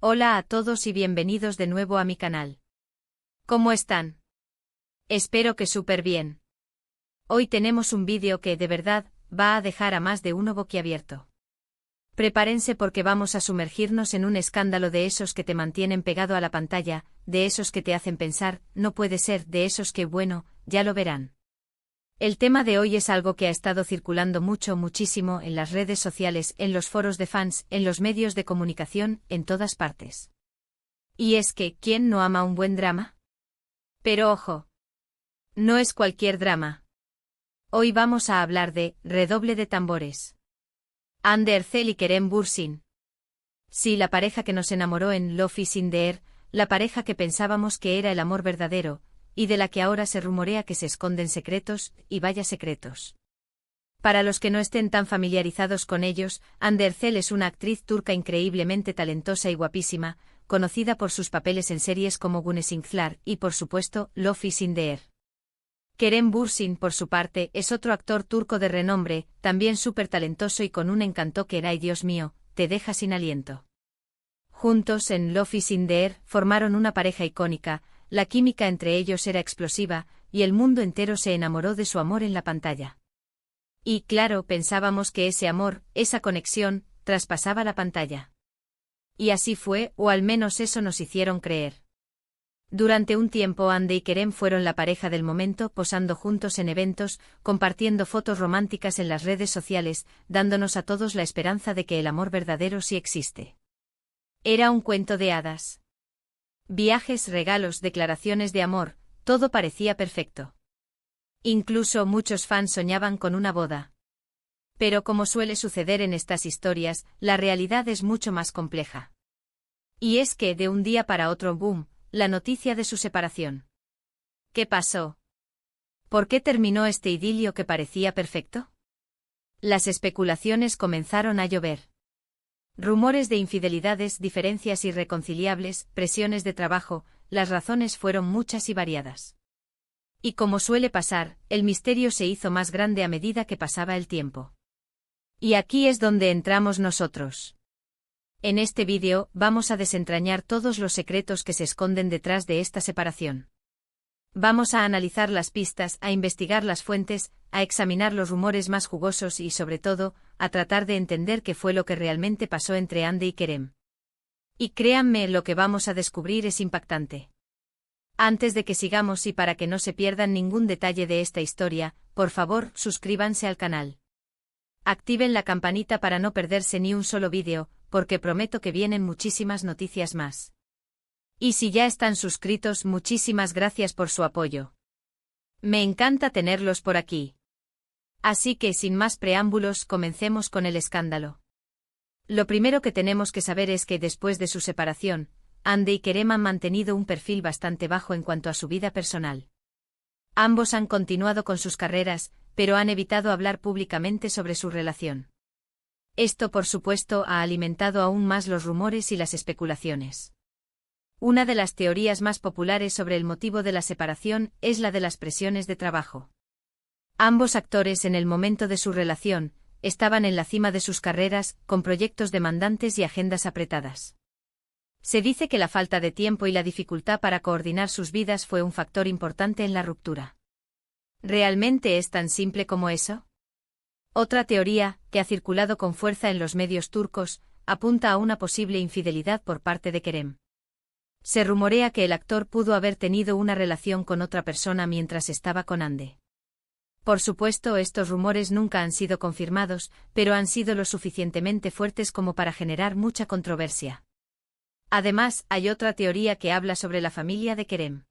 Hola a todos y bienvenidos de nuevo a mi canal. ¿Cómo están? Espero que súper bien. Hoy tenemos un vídeo que, de verdad, va a dejar a más de uno boquiabierto. Prepárense porque vamos a sumergirnos en un escándalo de esos que te mantienen pegado a la pantalla, de esos que te hacen pensar, no puede ser, de esos que, bueno, ya lo verán. El tema de hoy es algo que ha estado circulando muchísimo en las redes sociales, en los foros de fans, en los medios de comunicación, en todas partes. Y es que, ¿quién no ama un buen drama? Pero ojo, no es cualquier drama. Hoy vamos a hablar de, redoble de tambores, Hande Erçel y Kerem Bürsin. Sí, la pareja que nos enamoró en Love is in the Air, la pareja que pensábamos que era el amor verdadero, y de la que ahora se rumorea que se esconden secretos, y vaya secretos. Para los que no estén tan familiarizados con ellos, Hande Erçel es una actriz turca increíblemente talentosa y guapísima, conocida por sus papeles en series como Güneşler y por supuesto, Love is in the Air. Kerem Bürsin, por su parte, es otro actor turco de renombre, también súper talentoso y con un encanto que, ay Dios mío, te deja sin aliento. Juntos en Love is in the Air formaron una pareja icónica. La química entre ellos era explosiva, y el mundo entero se enamoró de su amor en la pantalla. Y claro, pensábamos que ese amor, esa conexión, traspasaba la pantalla. Y así fue, o al menos eso nos hicieron creer. Durante un tiempo Hande y Kerem fueron la pareja del momento, posando juntos en eventos, compartiendo fotos románticas en las redes sociales, dándonos a todos la esperanza de que el amor verdadero sí existe. Era un cuento de hadas. Viajes, regalos, declaraciones de amor, todo parecía perfecto. Incluso muchos fans soñaban con una boda. Pero como suele suceder en estas historias, la realidad es mucho más compleja. Y es que, de un día para otro, boom, la noticia de su separación. ¿Qué pasó? ¿Por qué terminó este idilio que parecía perfecto? Las especulaciones comenzaron a llover. Rumores de infidelidades, diferencias irreconciliables, presiones de trabajo, las razones fueron muchas y variadas. Y como suele pasar, el misterio se hizo más grande a medida que pasaba el tiempo. Y aquí es donde entramos nosotros. En este vídeo, vamos a desentrañar todos los secretos que se esconden detrás de esta separación. Vamos a analizar las pistas, a investigar las fuentes, a examinar los rumores más jugosos y, sobre todo, a tratar de entender qué fue lo que realmente pasó entre Hande y Kerem. Y créanme, lo que vamos a descubrir es impactante. Antes de que sigamos y para que no se pierdan ningún detalle de esta historia, por favor, suscríbanse al canal. Activen la campanita para no perderse ni un solo vídeo, porque prometo que vienen muchísimas noticias más. Y si ya están suscritos, muchísimas gracias por su apoyo. Me encanta tenerlos por aquí. Así que sin más preámbulos, comencemos con el escándalo. Lo primero que tenemos que saber es que después de su separación, Hande y Kerem han mantenido un perfil bastante bajo en cuanto a su vida personal. Ambos han continuado con sus carreras, pero han evitado hablar públicamente sobre su relación. Esto, por supuesto, ha alimentado aún más los rumores y las especulaciones. Una de las teorías más populares sobre el motivo de la separación es la de las presiones de trabajo. Ambos actores en el momento de su relación, estaban en la cima de sus carreras, con proyectos demandantes y agendas apretadas. Se dice que la falta de tiempo y la dificultad para coordinar sus vidas fue un factor importante en la ruptura. ¿Realmente es tan simple como eso? Otra teoría, que ha circulado con fuerza en los medios turcos, apunta a una posible infidelidad por parte de Kerem. Se rumorea que el actor pudo haber tenido una relación con otra persona mientras estaba con Hande. Por supuesto, estos rumores nunca han sido confirmados, pero han sido lo suficientemente fuertes como para generar mucha controversia. Además, hay otra teoría que habla sobre la familia de Kerem.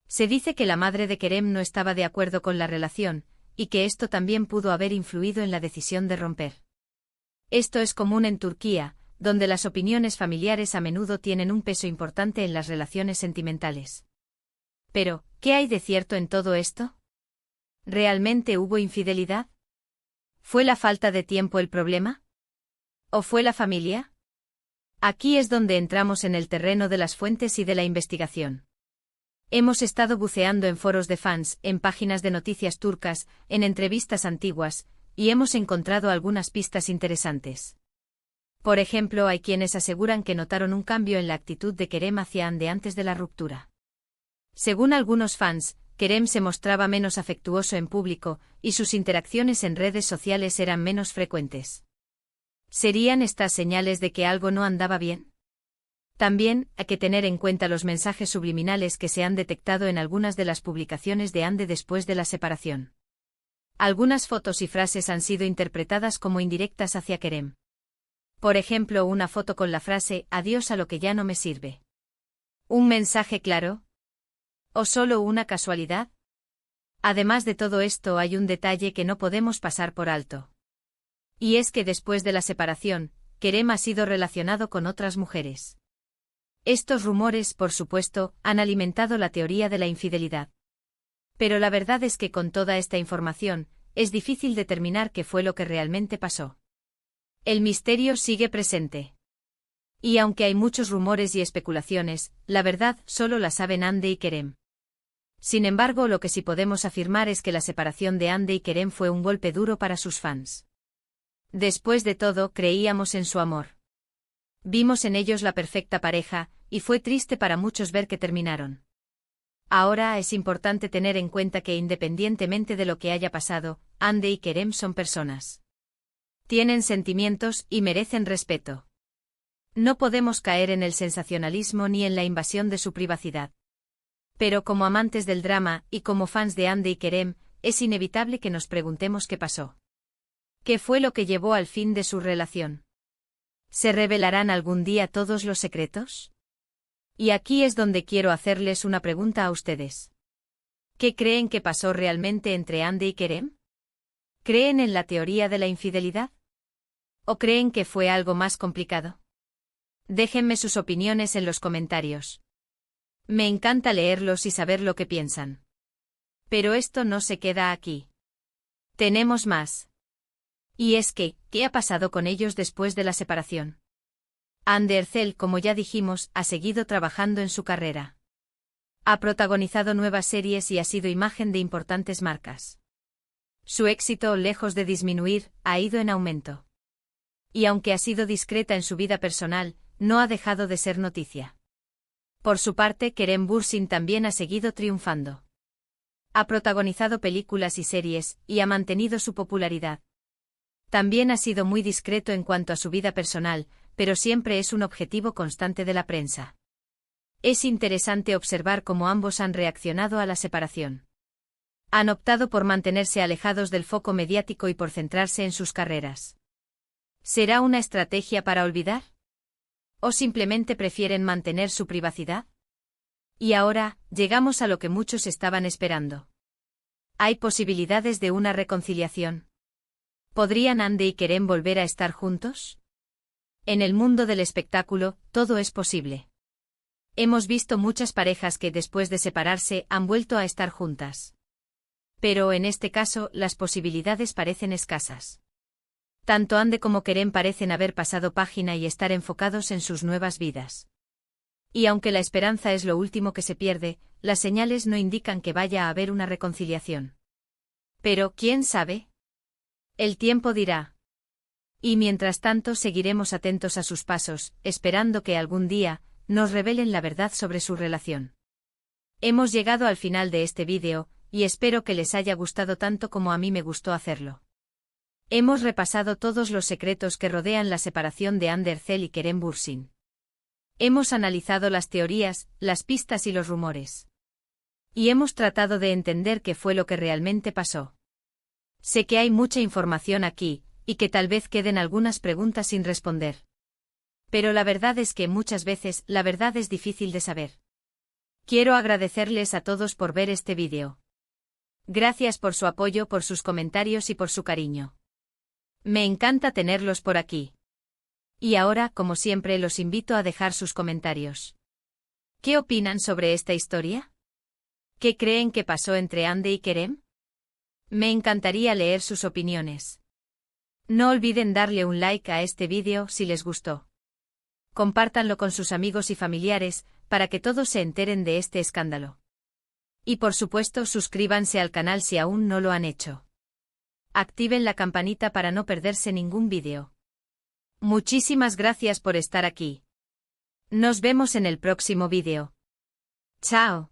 Se dice que la madre de Kerem no estaba de acuerdo con la relación, y que esto también pudo haber influido en la decisión de romper. Esto es común en Turquía, donde las opiniones familiares a menudo tienen un peso importante en las relaciones sentimentales. Pero, ¿qué hay de cierto en todo esto? ¿Realmente hubo infidelidad? ¿Fue la falta de tiempo el problema? ¿O fue la familia? Aquí es donde entramos en el terreno de las fuentes y de la investigación. Hemos estado buceando en foros de fans, en páginas de noticias turcas, en entrevistas antiguas, y hemos encontrado algunas pistas interesantes. Por ejemplo, hay quienes aseguran que notaron un cambio en la actitud de Kerem hacia Ande antes de la ruptura. Según algunos fans, Kerem se mostraba menos afectuoso en público, y sus interacciones en redes sociales eran menos frecuentes. ¿Serían estas señales de que algo no andaba bien? También hay que tener en cuenta los mensajes subliminales que se han detectado en algunas de las publicaciones de Ande después de la separación. Algunas fotos y frases han sido interpretadas como indirectas hacia Kerem. Por ejemplo, una foto con la frase «Adiós a lo que ya no me sirve». ¿Un mensaje claro? ¿O solo una casualidad? Además de todo esto, hay un detalle que no podemos pasar por alto. Y es que después de la separación, Kerem ha sido relacionado con otras mujeres. Estos rumores, por supuesto, han alimentado la teoría de la infidelidad. Pero la verdad es que con toda esta información, es difícil determinar qué fue lo que realmente pasó. El misterio sigue presente. Y aunque hay muchos rumores y especulaciones, la verdad solo la saben Ande y Kerem. Sin embargo, lo que sí podemos afirmar es que la separación de Ande y Kerem fue un golpe duro para sus fans. Después de todo, creíamos en su amor. Vimos en ellos la perfecta pareja, y fue triste para muchos ver que terminaron. Ahora es importante tener en cuenta que independientemente de lo que haya pasado, Ande y Kerem son personas. Tienen sentimientos y merecen respeto. No podemos caer en el sensacionalismo ni en la invasión de su privacidad. Pero como amantes del drama y como fans de Ande y Kerem, es inevitable que nos preguntemos qué pasó. ¿Qué fue lo que llevó al fin de su relación? ¿Se revelarán algún día todos los secretos? Y aquí es donde quiero hacerles una pregunta a ustedes. ¿Qué creen que pasó realmente entre Ande y Kerem? ¿Creen en la teoría de la infidelidad? ¿O creen que fue algo más complicado? Déjenme sus opiniones en los comentarios. Me encanta leerlos y saber lo que piensan. Pero esto no se queda aquí. Tenemos más. Y es que, ¿qué ha pasado con ellos después de la separación? Ande Erçel, como ya dijimos, ha seguido trabajando en su carrera. Ha protagonizado nuevas series y ha sido imagen de importantes marcas. Su éxito, lejos de disminuir, ha ido en aumento. Y aunque ha sido discreta en su vida personal, no ha dejado de ser noticia. Por su parte, Kerem Bürsin también ha seguido triunfando. Ha protagonizado películas y series, y ha mantenido su popularidad. También ha sido muy discreto en cuanto a su vida personal, pero siempre es un objetivo constante de la prensa. Es interesante observar cómo ambos han reaccionado a la separación. Han optado por mantenerse alejados del foco mediático y por centrarse en sus carreras. ¿Será una estrategia para olvidar? ¿O simplemente prefieren mantener su privacidad? Y ahora, llegamos a lo que muchos estaban esperando. ¿Hay posibilidades de una reconciliación? ¿Podrían Ande y Kerem volver a estar juntos? En el mundo del espectáculo, todo es posible. Hemos visto muchas parejas que después de separarse han vuelto a estar juntas. Pero en este caso, las posibilidades parecen escasas. Tanto Ande como Kerem parecen haber pasado página y estar enfocados en sus nuevas vidas. Y aunque la esperanza es lo último que se pierde, las señales no indican que vaya a haber una reconciliación. Pero, ¿quién sabe? El tiempo dirá. Y mientras tanto seguiremos atentos a sus pasos, esperando que algún día nos revelen la verdad sobre su relación. Hemos llegado al final de este vídeo, y espero que les haya gustado tanto como a mí me gustó hacerlo. Hemos repasado todos los secretos que rodean la separación de Ande Erçel y Kerem Bürsin. Hemos analizado las teorías, las pistas y los rumores. Y hemos tratado de entender qué fue lo que realmente pasó. Sé que hay mucha información aquí, y que tal vez queden algunas preguntas sin responder. Pero la verdad es que muchas veces la verdad es difícil de saber. Quiero agradecerles a todos por ver este vídeo. Gracias por su apoyo, por sus comentarios y por su cariño. Me encanta tenerlos por aquí. Y ahora, como siempre, los invito a dejar sus comentarios. ¿Qué opinan sobre esta historia? ¿Qué creen que pasó entre Ande y Kerem? Me encantaría leer sus opiniones. No olviden darle un like a este vídeo si les gustó. Compártanlo con sus amigos y familiares, para que todos se enteren de este escándalo. Y por supuesto, suscríbanse al canal si aún no lo han hecho. Activen la campanita para no perderse ningún vídeo. Muchísimas gracias por estar aquí. Nos vemos en el próximo vídeo. Chao.